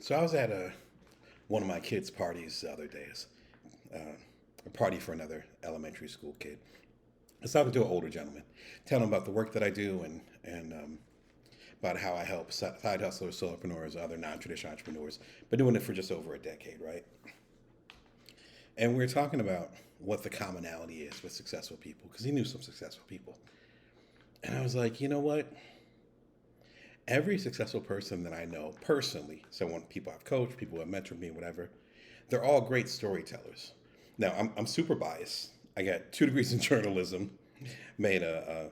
So I was at one of my kids' parties the other day, a party for another elementary school kid. I was talking to an older gentleman, telling him about the work that I do and about how I help side hustlers, solopreneurs, other non-traditional entrepreneurs. Been doing it for just over a decade, right? And we were talking about what the commonality is with successful people because he knew some successful people. And I was like, you know what? Every successful person that I know personally, so when people I've coached, people who have mentored me, whatever, they're all great storytellers. Now, I'm super biased. I got 2 degrees in journalism, made a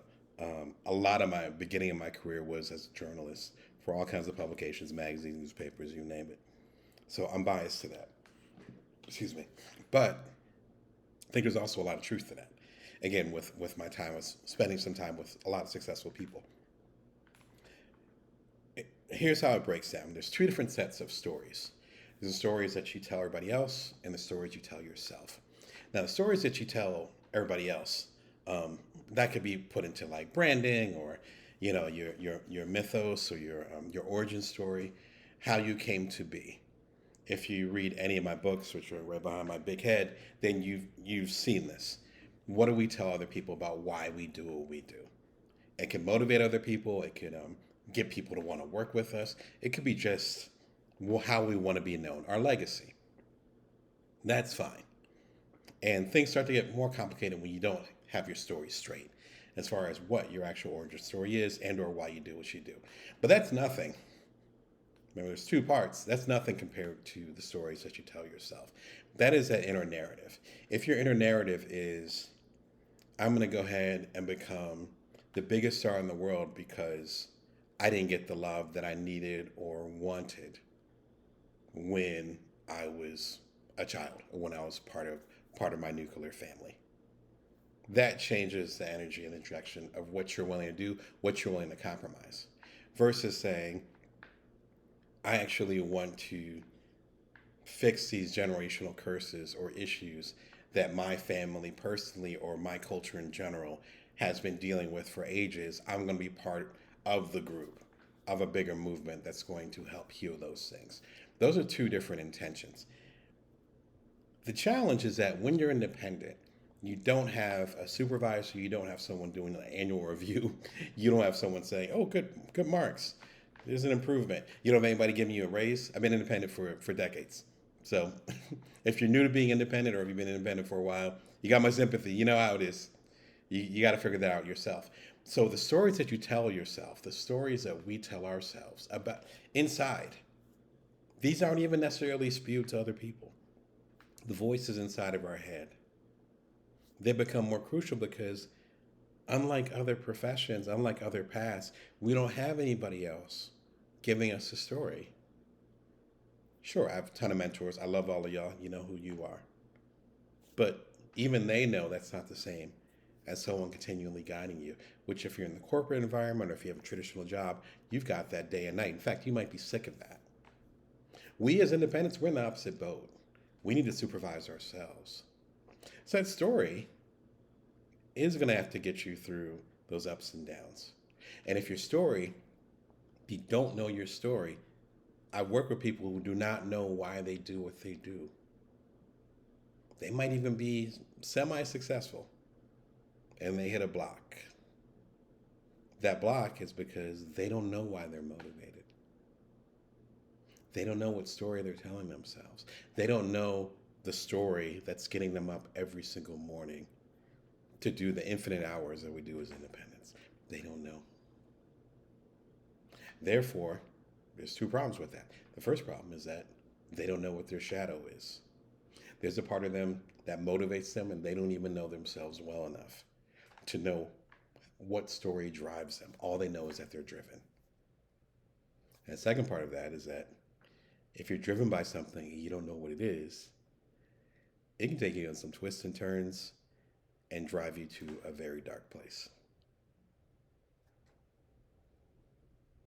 lot of my beginning of my career was as a journalist for all kinds of publications, magazines, newspapers, you name it. So I'm biased to that. Excuse me. But I think there's also a lot of truth to that. Again, with my time, I was spending some time with a lot of successful people. Here's how it breaks down. There's 2 different sets of stories. There's the stories that you tell everybody else, and the stories you tell yourself. Now, the stories that you tell everybody else, that could be put into like branding or, your mythos or your origin story, how you came to be. If you read any of my books, which are right behind my big head, then you've seen this. What do we tell other people about why we do what we do? It can motivate other people. It can get people to want to work with us. It could be just how we want to be known, our legacy. That's fine. And things start to get more complicated when you don't have your story straight as far as what your actual origin story is and or why you do what you do. But that's nothing. Remember, there's 2 parts. That's nothing compared to the stories that you tell yourself. That is that inner narrative. If your inner narrative is, I'm going to go ahead and become the biggest star in the world because I didn't get the love that I needed or wanted when I was a child or when I was part of my nuclear family. That changes the energy and the direction of what you're willing to do, what you're willing to compromise, versus saying, I actually want to fix these generational curses or issues that my family personally or my culture in general has been dealing with for ages. I'm going to be part of the group, of a bigger movement that's going to help heal those things. Those are 2 different intentions. The challenge is that when you're independent, you don't have a supervisor, you don't have someone doing an annual review, you don't have someone saying, oh, good marks. There's an improvement. You don't have anybody giving you a raise. I've been independent for decades. So if you're new to being independent or if you've been independent for a while, you got my sympathy. You know how it is. You got to figure that out yourself. So the stories that you tell yourself, the stories that we tell ourselves about inside, these aren't even necessarily spewed to other people. The voices inside of our head, they become more crucial because unlike other professions, unlike other paths, we don't have anybody else giving us a story. Sure, I have a ton of mentors. I love all of y'all. You know who you are. But even they know that's not the same as someone continually guiding you, which if you're in the corporate environment or if you have a traditional job, you've got that day and night. In fact, you might be sick of that. We as independents, we're in the opposite boat. We need to supervise ourselves. So that story is going to have to get you through those ups and downs. And if you don't know your story, I work with people who do not know why they do what they do. They might even be semi successful and they hit a block. That block is because they don't know why they're motivated. They don't know what story they're telling themselves. They don't know the story that's getting them up every single morning to do the infinite hours that we do as independents. They don't know. Therefore, there's 2 problems with that. The first problem is that they don't know what their shadow is. There's a part of them that motivates them and they don't even know themselves well enough to know what story drives them. All they know is that they're driven. And the second part of that is that if you're driven by something and you don't know what it is, it can take you on some twists and turns and drive you to a very dark place.